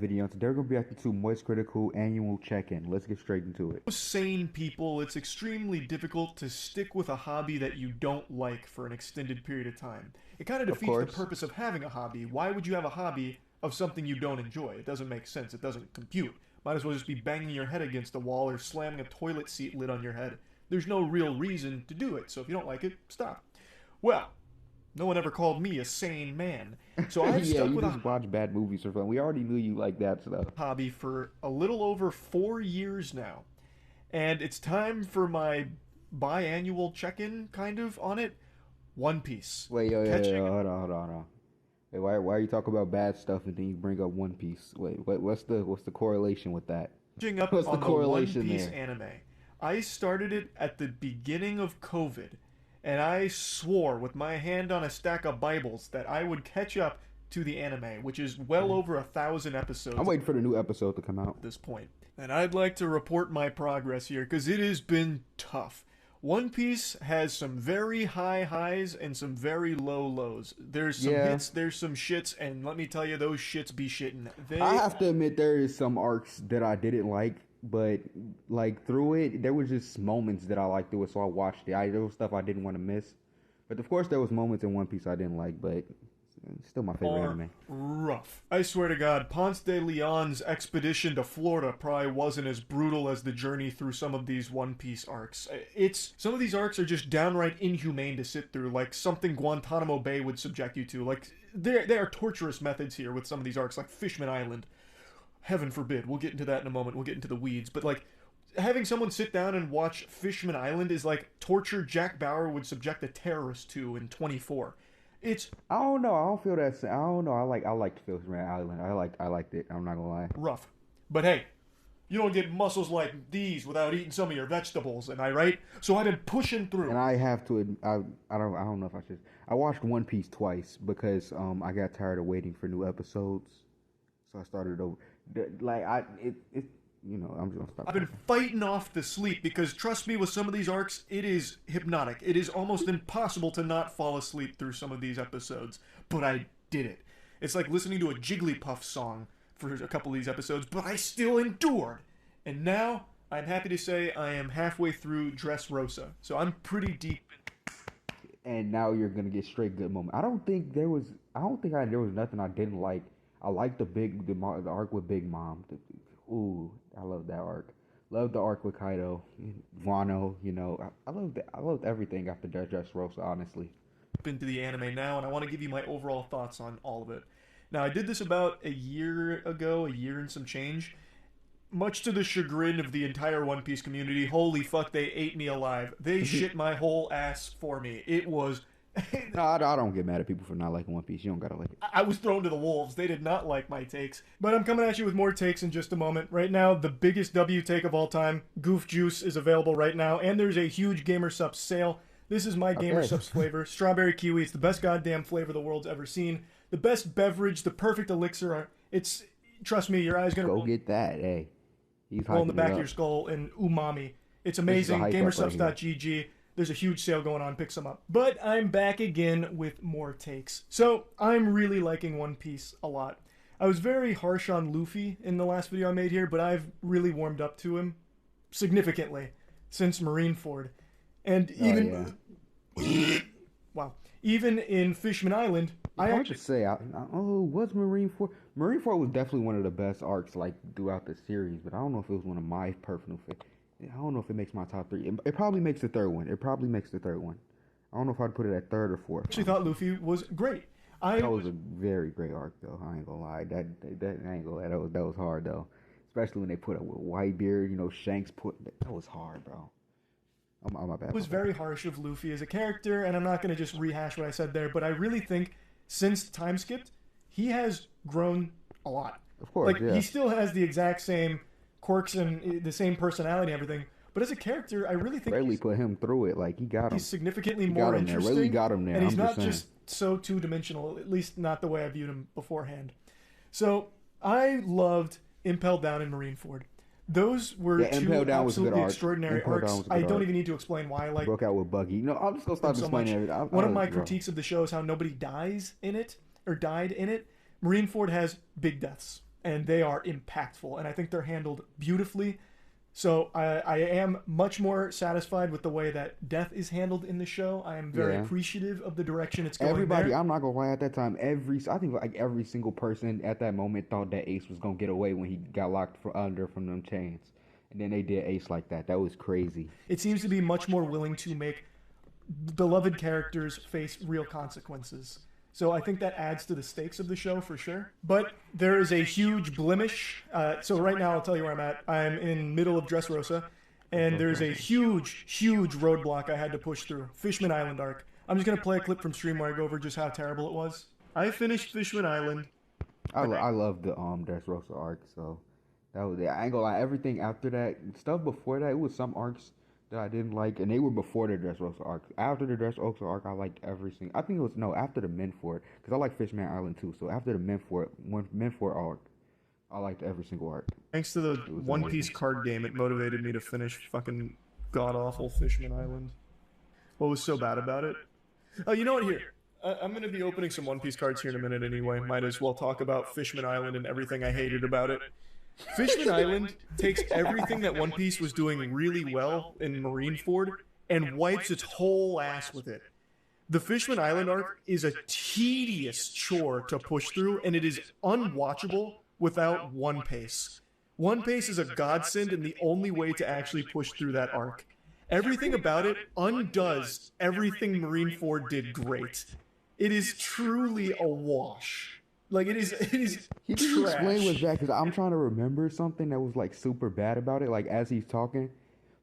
video. Today we're going to be acting to Moist Critical Annual Check-In. Let's get straight into it. Sane people, it's extremely difficult to stick with a hobby that you don't like for an extended period of time. It kind of defeats the purpose of having a hobby. Why would you have a hobby of something you don't enjoy? It doesn't make sense. It doesn't compute. Might as well just be banging your head against a wall or slamming a toilet seat lid on your head. There's no real reason to do it, so if you don't like it, stop. Well, no one ever called me a sane man. So I've yeah, stuck you with just watch bad movies for fun. We already knew you like that stuff. Hobby for a little over 4 years now. And it's time for my biannual check-in, kind of, on it. One Piece. Wait, hold on. Wait, why are you talking about bad stuff and then you bring up One Piece? Wait, what's the correlation with that? Catching up on the One Piece anime. I started it at the beginning of COVID. And I swore with my hand on a stack of Bibles that I would catch up to the anime, which is well over 1,000 episodes. I'm waiting for the new episode to come out at this point. And I'd like to report my progress here, because it has been tough. One Piece has some very high highs and some very low lows. There's some hits, there's some shits, and let me tell you, those shits be shitting. I have to admit, there is some arcs that I didn't like. But, like, through it, there was just moments that I liked through it, so I watched it. There was stuff I didn't want to miss. But, of course, there was moments in One Piece I didn't like, but it's still my favorite anime. Rough. I swear to God, Ponce de Leon's expedition to Florida probably wasn't as brutal as the journey through some of these One Piece arcs. Some of these arcs are just downright inhumane to sit through, like something Guantanamo Bay would subject you to. Like, there are torturous methods here with some of these arcs, like Fishman Island. Heaven forbid. We'll get into that in a moment. We'll get into the weeds. But, like, having someone sit down and watch Fishman Island is like torture Jack Bauer would subject a terrorist to in 24. I don't know. I don't feel that. I don't know. I liked Fishman Island. I liked it. I'm not gonna lie. Rough. But hey, you don't get muscles like these without eating some of your vegetables. Am I right? So I've been pushing through. And I have to. I don't know if I should. I watched One Piece twice because I got tired of waiting for new episodes. So I started over. You know, I'm just gonna stop. I've been fighting off the sleep because, trust me, with some of these arcs, it is hypnotic. It is almost impossible to not fall asleep through some of these episodes. But I did it. It's like listening to a Jigglypuff song for a couple of these episodes, but I still endured. And now, I'm happy to say I am halfway through Dressrosa. So I'm pretty deep. And now you're gonna get straight good moment. I don't think there was nothing I didn't like. I like the arc with Big Mom. I love that arc. Love the arc with Kaido, Wano. You know, I loved everything after Dressrosa, honestly. Into the anime now, and I want to give you my overall thoughts on all of it. Now, I did this about a year ago, a year and some change. Much to the chagrin of the entire One Piece community, holy fuck, they ate me alive. They shit my whole ass for me. It was... No, I don't get mad at people for not liking One Piece. You don't gotta like it. I was thrown to the wolves. They did not like my takes. But I'm coming at you with more takes in just a moment. Right now, the biggest W take of all time, Goof Juice, is available right now. And there's a huge Gamer Supps sale. This is my Gamer Supps flavor. Strawberry kiwi. It's the best goddamn flavor the world's ever seen. The best beverage, the perfect elixir. It's, trust me, your eyes gonna go get that, hey. He's roll in the back of your skull and umami. It's amazing. Gamersupps.gg. There's a huge sale going on. Pick some up. But I'm back again with more takes. So I'm really liking One Piece a lot. I was very harsh on Luffy in the last video I made here, but I've really warmed up to him significantly since Marineford. And even wow, even in Fishman Island, was Marineford? Marineford was definitely one of the best arcs like throughout the series, but I don't know if it was one of my personal favorites. I don't know if it makes my top 3. It probably makes the third one. I don't know if I'd put it at third or fourth. I actually thought Luffy was great. That was a very great arc, though. I ain't gonna lie. That was hard, though. Especially when they put up with Whitebeard. You know, Shanks that was hard, bro. I'm my bad. It was very harsh of Luffy as a character, and I'm not gonna just rehash what I said there, but I really think since Time Skipped, he has grown a lot. Of course, he still has the exact same quirks and the same personality and everything, but as a character, I really think Rayleigh put him through it. Like, he got him. He's significantly more interesting. Rayleigh got him there. And he's not just so two-dimensional, at least not the way I viewed him beforehand. So I loved Impel Down and Marineford. Those were two absolutely extraordinary arcs. I don't even need to explain why. Like, broke out with Buggy. No, I'm just gonna stop explaining everything. One of my critiques of the show is how nobody died in it. Marineford has big deaths. and they are impactful, and I think they're handled beautifully. So I am much more satisfied with the way that death is handled in the show. I am very appreciative of the direction it's going. Everybody, there. I'm not gonna lie. At that time, I think like every single person at that moment thought that Ace was gonna get away when he got locked under from them chains, and then they did Ace like that. That was crazy. It seems to be much more willing to make beloved characters face real consequences. So I think that adds to the stakes of the show for sure. But there is a huge blemish. So right now, I'll tell you where I'm at. I'm in middle of Dressrosa, and there's a huge, huge roadblock I had to push through. Fishman Island arc. I'm just going to play a clip from stream where I go over just how terrible it was. I finished Fishman Island. I love the Dressrosa arc, so that was it. I ain't gonna lie, everything after that, stuff before that, it was some arcs that I didn't like, and they were before the Dressrosa arc. After the Dressrosa arc, I liked every single. I think it was after the Menfort, because I like Fishman Island too. So after the Menfort arc, I liked every single arc. Thanks to the One Piece card game, it motivated me to finish fucking god awful Fishman Island. What was so bad about it? Oh, you know what? Here, I'm going to be opening some One Piece cards here in a minute anyway. Might as well talk about Fishman Island and everything I hated about it. Fishman Island takes everything that One Piece was doing really well in Marineford and wipes its whole ass with it. The Fishman Island arc is a tedious chore to push through, and it is unwatchable without One Piece. One Piece is a godsend and the only way to actually push through that arc. Everything about it undoes everything Marineford did great. It is truly a wash. Like, it is He didn't explain what's that, because I'm trying to remember something that was, like, super bad about it, like, as he's talking,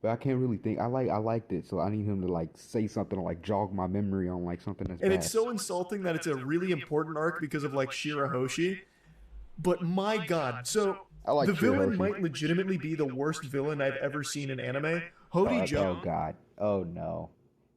but I can't really think. I liked it, so I need him to, like, say something to, like, jog my memory on, like, something that's And bad. it's so insulting that it's a really important arc because of, like, Shirahoshi, but my god. So, like the villain Shirahoshi. might legitimately be the worst villain I've ever seen in anime. Hody Joe. Oh, God. Oh, no.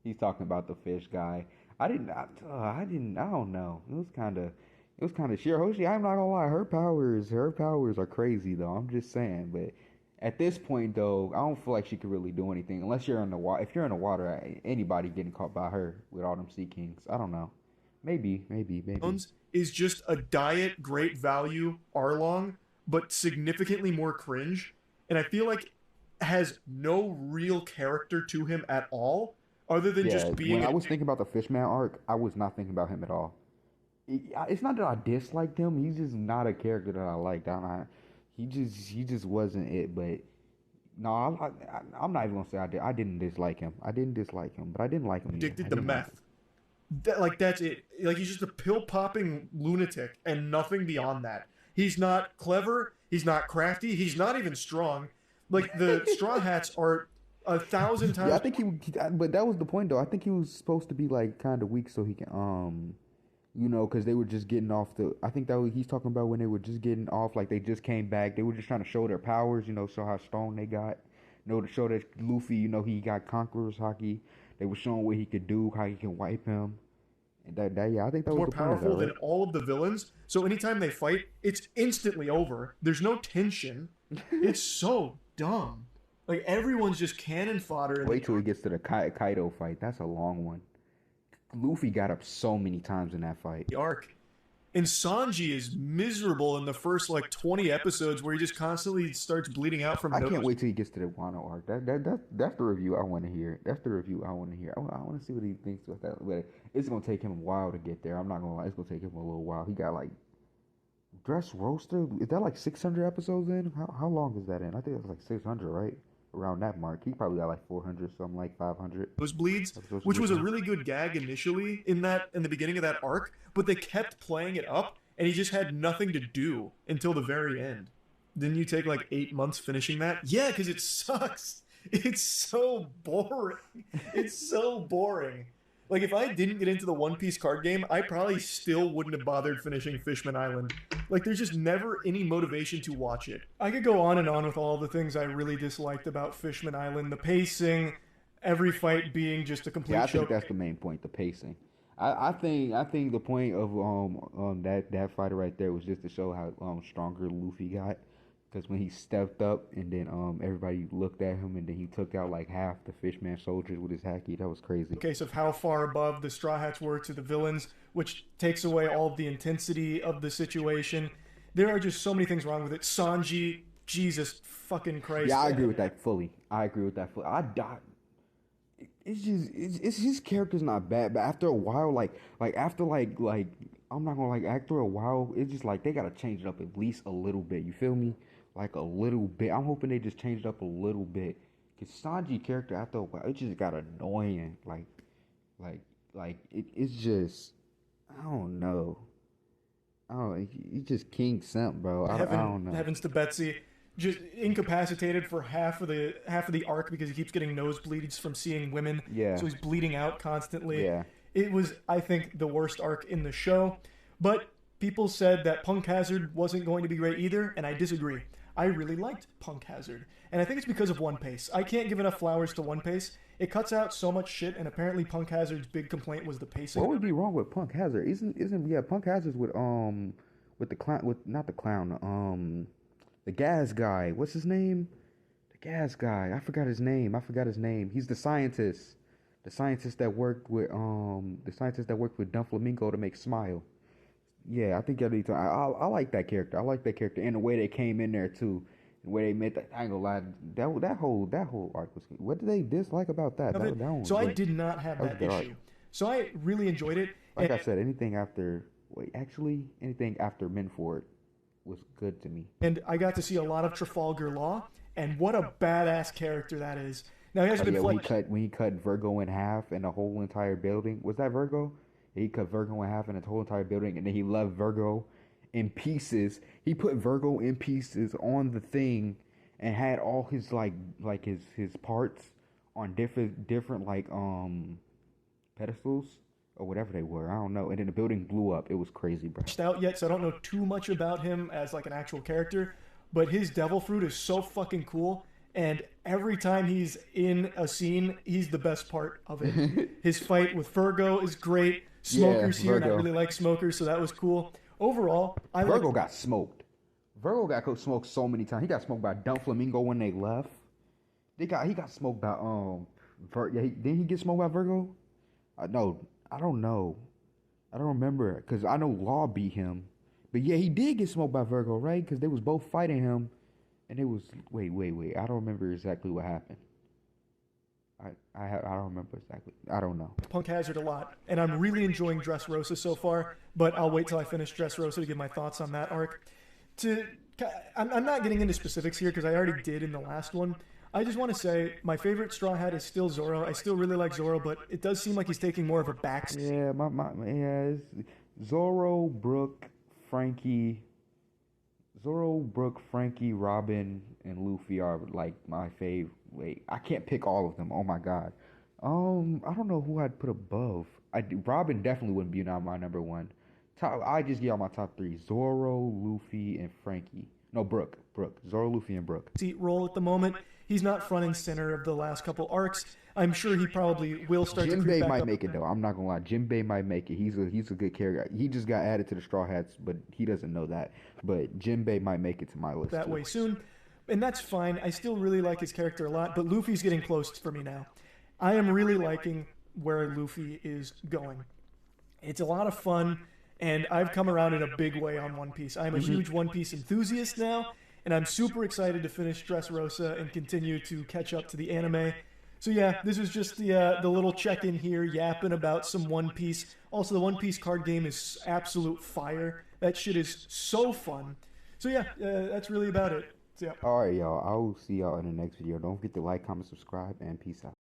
He's talking about the fish guy. I don't know. It was kind of Shirahoshi. I'm not gonna lie, her powers are crazy though. I'm just saying, but at this point though, I don't feel like she could really do anything unless you're in the water. If you're in the water, anybody getting caught by her with all them Sea Kings, I don't know. Maybe. Is just a diet great value Arlong, but significantly more cringe, and I feel like has no real character to him at all, other than just being. When I was thinking about the Fishman arc, I was not thinking about him at all. It's not that I disliked him. He's just not a character that I liked. He just wasn't it. But no, I'm not even gonna say I didn't dislike him. I didn't dislike him, but I didn't like him. Addicted to meth. That's it. Like, he's just a pill popping lunatic and nothing beyond that. He's not clever. He's not crafty. He's not even strong. Like, the Straw Hats are 1,000 times. Yeah, I think but that was the point though. I think he was supposed to be like kind of weak so he can because they were just getting off I think he's talking about when they were just getting off, like they just came back. They were just trying to show their powers, show how strong they got. To show that Luffy, he got Conqueror's Haki. They were showing what he could do, how he can wipe him. And I think that was more the powerful point of that, than right? all of the villains. So anytime they fight, it's instantly over. There's no tension. It's so dumb. Like, everyone's just cannon fodder. Wait till he gets to the Kaido fight. That's a long one. Luffy got up so many times in that fight. The arc. And Sanji is miserable in the first, 20 episodes where he just constantly starts bleeding out from I can't wait till he gets to the Wano arc. That's the review I want to hear. I want to see what he thinks about that. But it's going to take him a while to get there. I'm not going to lie. It's going to take him a little while. He got, Dressrosa. Is that, 600 episodes in? How long is that in? I think it's 600, right? Around that mark. He probably got 400, something like 500. Those bleeds, which was a really good gag initially in the beginning of that arc, but they kept playing it up, and he just had nothing to do until the very end. Didn't you take 8 months finishing that? Yeah, because it sucks. It's so boring. It's so boring. If I didn't get into the One Piece card game, I probably still wouldn't have bothered finishing Fishman Island. There's just never any motivation to watch it. I could go on and on with all the things I really disliked about Fishman Island. The pacing, every fight being just a complete I show. think that's the main point, the pacing. I think the point of that fighter right there was just to show how stronger Luffy got. Because when he stepped up and then everybody looked at him and then he took out half the Fishman soldiers with his haki, that was crazy. Case of how far above the Straw Hats were to the villains, which takes away all of the intensity of the situation. There are just so many things wrong with it. Sanji, Jesus fucking Christ. Yeah, I agree with that fully. I agree with that fully. It's just it's his character's not bad, but after a while, like after like I'm not gonna like after a while, it's just like they gotta change it up at least a little bit. You feel me? Like a little bit. I'm hoping they just change it up a little bit. Cause Sanji character after a while, it just got annoying. Like it's just I don't know. Oh, he's just King Simp, bro. I don't know. Heavens to Betsy, just incapacitated for half of the arc because he keeps getting nosebleeds from seeing women. Yeah. So he's bleeding out constantly. Yeah. It was, I think, the worst arc in the show. But people said that Punk Hazard wasn't going to be great either, and I disagree. I really liked Punk Hazard, and I think it's because of One Piece. I can't give enough flowers to One Piece. It cuts out so much shit, and apparently Punk Hazard's big complaint was the pacing. What would be wrong with Punk Hazard? Isn't yeah, Punk Hazard's with the clown, with not the clown, the gas guy. What's his name? The gas guy. I forgot his name. He's the scientist. The scientist that worked with Dunflamingo to make Smile. Yeah, I think I like that character. I like that character and the way they came in there too. The way they made that, I ain't gonna lie, that whole arc was. What did they dislike about that? That one so I did not have that issue. Arc. So I really enjoyed it. Like I said, anything after Minford was good to me. And I got to see a lot of Trafalgar Law, and what a badass character that is. Now he has been when he cut Virgo in half and the whole entire building. Was that Virgo? He cut Virgo in half and the whole entire building, and then he left Virgo in pieces. He put Virgo in pieces on the thing, and had all his his parts on different pedestals or whatever they were. I don't know. And then the building blew up. It was crazy, bro. Out yet, so I don't know too much about him as like an actual character, but his devil fruit is so fucking cool. And every time he's in a scene, he's the best part of it. His fight with Virgo is great. Smoker's here, and I really like Smoker, so that was cool. Overall, Virgo got smoked. Virgo got smoked so many times. He got smoked by Dunflamingo when they left. He got smoked by didn't he get smoked by Virgo? No, I don't know. I don't remember because I know Law beat him, but yeah, he did get smoked by Virgo, right? Because they was both fighting him, and it was wait. I don't remember exactly what happened. I don't remember exactly. I don't know. Punk Hazard a lot, and I'm really enjoying Dressrosa so far, but I'll wait till I finish Dressrosa to give my thoughts on that arc. I'm not getting into specifics here because I already did in the last one. I just want to say my favorite Straw Hat is still Zoro. I still really like Zoro, but it does seem like he's taking more of a backseat. Yeah, Zoro, Brook, Frankie, Robin, and Luffy are like my fave. Wait, I can't pick all of them. Oh my god. I don't know who I'd put above. Robin definitely wouldn't be my number one. I just get on my top three: Zoro, Luffy, and Frankie. No, Brook. Zoro, Luffy, and Brook. Seat role at the moment. He's not front and center of the last couple arcs. I'm sure he probably will start to creep back up. Jinbei might make it though. I'm not gonna lie. Jinbei might make it. He's a good character. He just got added to the Straw Hats, but he doesn't know that. But Jinbei might make it to my list that way soon, and that's fine. I still really like his character a lot, but Luffy's getting close for me now. I am really liking where Luffy is going. It's a lot of fun, and I've come around in a big way on One Piece. I'm a huge One Piece enthusiast now, and I'm super excited to finish Dressrosa and continue to catch up to the anime. So yeah, this is just the little check-in here, yapping about some One Piece. Also, the One Piece card game is absolute fire. That shit is so fun. So yeah, that's really about it. So, yeah. All right, y'all. I will see y'all in the next video. Don't forget to like, comment, subscribe, and peace out.